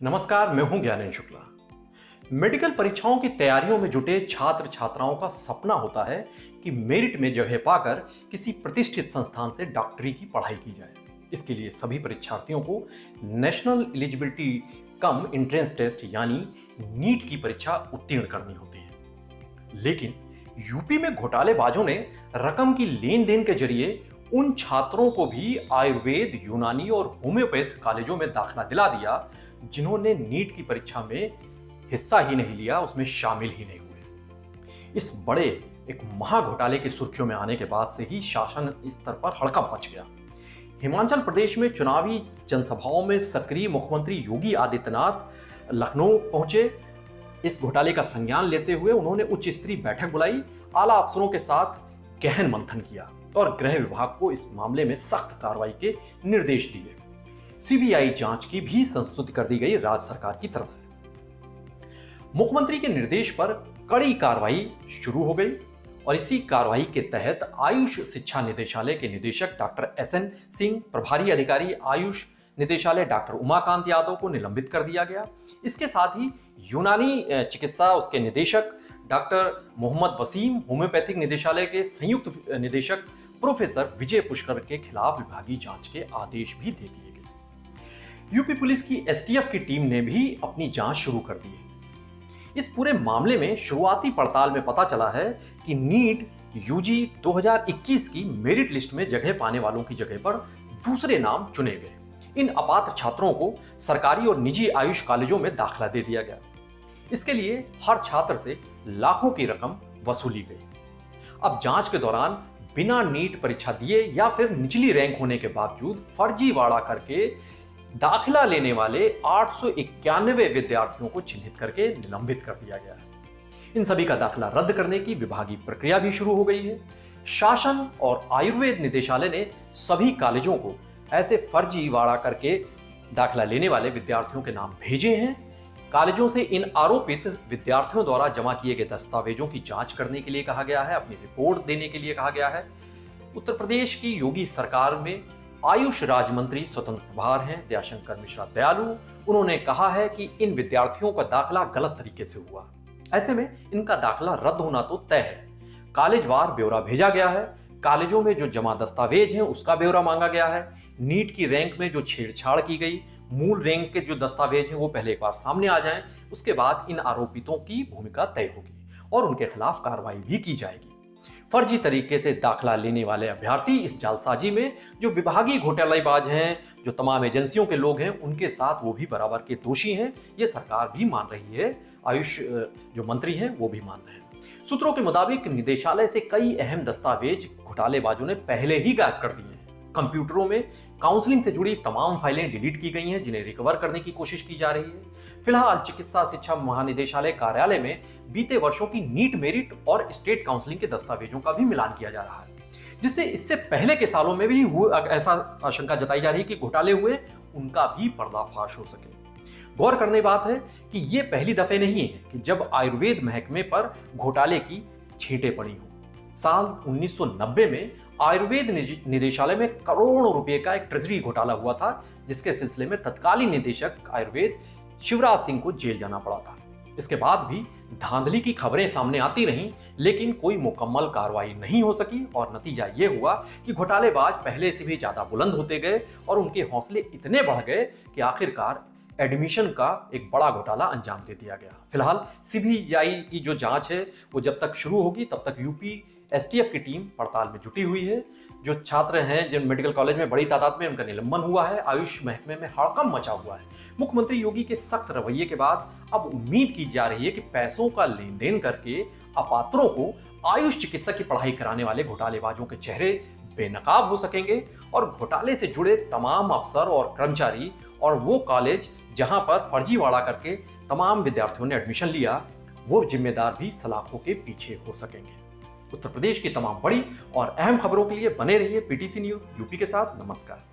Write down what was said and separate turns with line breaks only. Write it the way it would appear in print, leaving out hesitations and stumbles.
नमस्कार, मैं हूं ज्ञानेंद्र शुक्ला। मेडिकल परीक्षाओं की तैयारियों में जुटे छात्र छात्राओं का सपना होता है कि मेरिट में जगह पाकर किसी प्रतिष्ठित संस्थान से डॉक्टरी की पढ़ाई की जाए। इसके लिए सभी परीक्षार्थियों को national eligibility cum entrance test यानी नीट की परीक्षा उत्तीर्ण करनी होती है। लेकिन यूपी में घोटालेबाजों ने रकम की लेन देन के जरिए उन छात्रों को भी आयुर्वेद, यूनानी और होम्योपैथ कॉलेजों में दाखिला दिला दिया जिन्होंने नीट की परीक्षा में हिस्सा ही नहीं लिया, उसमें शामिल ही नहीं हुए। इस बड़े एक महा घोटाले की सुर्खियों में आने के बाद से ही शासन स्तर पर हड़कंप मच गया। हिमाचल प्रदेश में चुनावी जनसभाओं में सक्रिय मुख्यमंत्री योगी आदित्यनाथ लखनऊ पहुंचे। इस घोटाले का संज्ञान लेते हुए उन्होंने उच्च स्तरीय बैठक बुलाई, आला अफसरों के साथ गहन मंथन किया और गृह विभाग को इस मामले में सख्त कार्रवाई के निर्देश दिए। सीबीआई जांच की भी संस्तुति कर दी गई राज्य सरकार की तरफ से। मुख्यमंत्री के निर्देश पर कड़ी कार्रवाई शुरू हो गई और इसी कार्रवाई के तहत आयुष शिक्षा निदेशालय के निदेशक डॉक्टर एसएन सिंह, प्रभारी अधिकारी आयुष निदेशालय डॉक्टर उमाकांत यादव को निलंबित कर दिया गया। इसके साथ ही यूनानी चिकित्सा उसके निदेशक डॉक्टर मोहम्मद वसीम, होम्योपैथिक निदेशालय के संयुक्त निदेशक प्रोफेसर विजय पुष्कर के खिलाफ विभागीय जांच के आदेश भी दे दिए गए। यूपी पुलिस की एसटीएफ की टीम ने भी अपनी जांच शुरू कर दी है। इस पूरे मामले में शुरुआती पड़ताल में पता चला है कि नीट यूजी 2021 की मेरिट लिस्ट में जगह पाने वालों की जगह पर दूसरे नाम चुने गए। इन अपात्र छात्रों को सरकारी और निजी आयुष कॉलेजों में दाखिला दे दिया गया। इसके लिए हर छात्र से लाखों की रकम वसूली गई। अब जांच के दौरान बिना नीट परीक्षा दिए या फिर निचली रैंक होने के बावजूद फर्जीवाड़ा करके दाखिला लेने वाले 891 विद्यार्थियों को चिन्हित करके निलंबित कर दिया गया है। इन सभी का दाखिला रद्द करने की विभागीय प्रक्रिया भी शुरू हो गई है। शासन और आयुर्वेद निदेशालय ने सभी कॉलेजों को ऐसे फर्जीवाड़ा करके दाखिला लेने वाले विद्यार्थियों के नाम भेजे हैं। कॉलेजों से इन आरोपित विद्यार्थियों द्वारा जमा किए गए दस्तावेजों की जांच करने के लिए कहा गया है, अपनी रिपोर्ट देने के लिए कहा गया है। उत्तर प्रदेश की योगी सरकार में आयुष राज्य मंत्री स्वतंत्र प्रभार हैं दयाशंकर मिश्रा दयालु। उन्होंने कहा है कि इन विद्यार्थियों का दाखिला गलत तरीके से हुआ, ऐसे में इनका दाखिला रद्द होना तो तय है। कॉलेजवार ब्यौरा भेजा गया है। कॉलेजों में जो जमा दस्तावेज हैं उसका ब्यौरा मांगा गया है। नीट की रैंक में जो छेड़छाड़ की गई, मूल रैंक के जो दस्तावेज हैं वो पहले एक बार सामने आ जाएं, उसके बाद इन आरोपितों की भूमिका तय होगी और उनके खिलाफ कार्रवाई भी की जाएगी। फर्जी तरीके से दाखिला लेने वाले अभ्यर्थी इस जालसाजी में जो विभागीय घोटालेबाज हैं, जो तमाम एजेंसियों के लोग हैं, उनके साथ वो भी बराबर के दोषी हैं। ये सरकार भी मान रही है, आयुष जो मंत्री हैं वो भी मान रहे हैं। सूत्रों के मुताबिक निदेशालय से कई अहम दस्तावेज घोटालेबाजों ने पहले ही गायब कर दिए हैं। कंप्यूटरों में काउंसलिंग से जुड़ी तमाम फाइलें डिलीट की गई हैं, जिन्हें रिकवर करने की कोशिश की जा रही है। फिलहाल चिकित्सा शिक्षा महानिदेशालय कार्यालय में बीते वर्षों की नीट मेरिट और स्टेट काउंसलिंग के दस्तावेजों का भी मिलान किया जा रहा है, जिससे इससे पहले के सालों में भी ऐसा आशंका जताई जा रही है कि घोटाले हुए, उनका भी पर्दाफाश हो सके। गौर करने बात है कि यह पहली दफे नहीं है कि जब आयुर्वेद महकमे पर घोटाले की छींटें पड़ी हो। साल 1990 में आयुर्वेद निदेशालय में करोड़ों रुपए का एक ट्रेजरी घोटाला हुआ था, जिसके सिलसिले में तत्कालीन निदेशक आयुर्वेद शिवराज सिंह को जेल जाना पड़ा था। इसके बाद भी धांधली की खबरें सामने आती रहीं, लेकिन कोई मुकम्मल कार्रवाई नहीं हो सकी और नतीजा यह हुआ कि घोटालेबाज पहले से भी ज्यादा बुलंद होते गए और उनके हौसले इतने बढ़ गए कि आखिरकार एडमिशन का एक बड़ा घोटाला अंजाम दे दिया गया। फिलहाल सीबीआई की जो जांच है वो जब तक शुरू होगी तब तक यूपी एसटीएफ की टीम पड़ताल में जुटी हुई है। जो छात्र हैं जिन मेडिकल कॉलेज में बड़ी तादाद में उनका निलंबन हुआ है, आयुष महकमे में हड़कंप मचा हुआ है। मुख्यमंत्री योगी के सख्त रवैये के बाद अब उम्मीद की जा रही है कि पैसों का लेन देन करके अपात्रों को आयुष चिकित्सा की पढ़ाई कराने वाले घोटालेबाजों के चेहरे बेनकाब हो सकेंगे और घोटाले से जुड़े तमाम अफसर और कर्मचारी और वो कॉलेज जहां पर फर्जीवाड़ा करके तमाम विद्यार्थियों ने एडमिशन लिया, वो जिम्मेदार भी सलाखों के पीछे हो सकेंगे। उत्तर प्रदेश की तमाम बड़ी और अहम खबरों के लिए बने रहिए पीटीसी न्यूज यूपी के साथ। नमस्कार।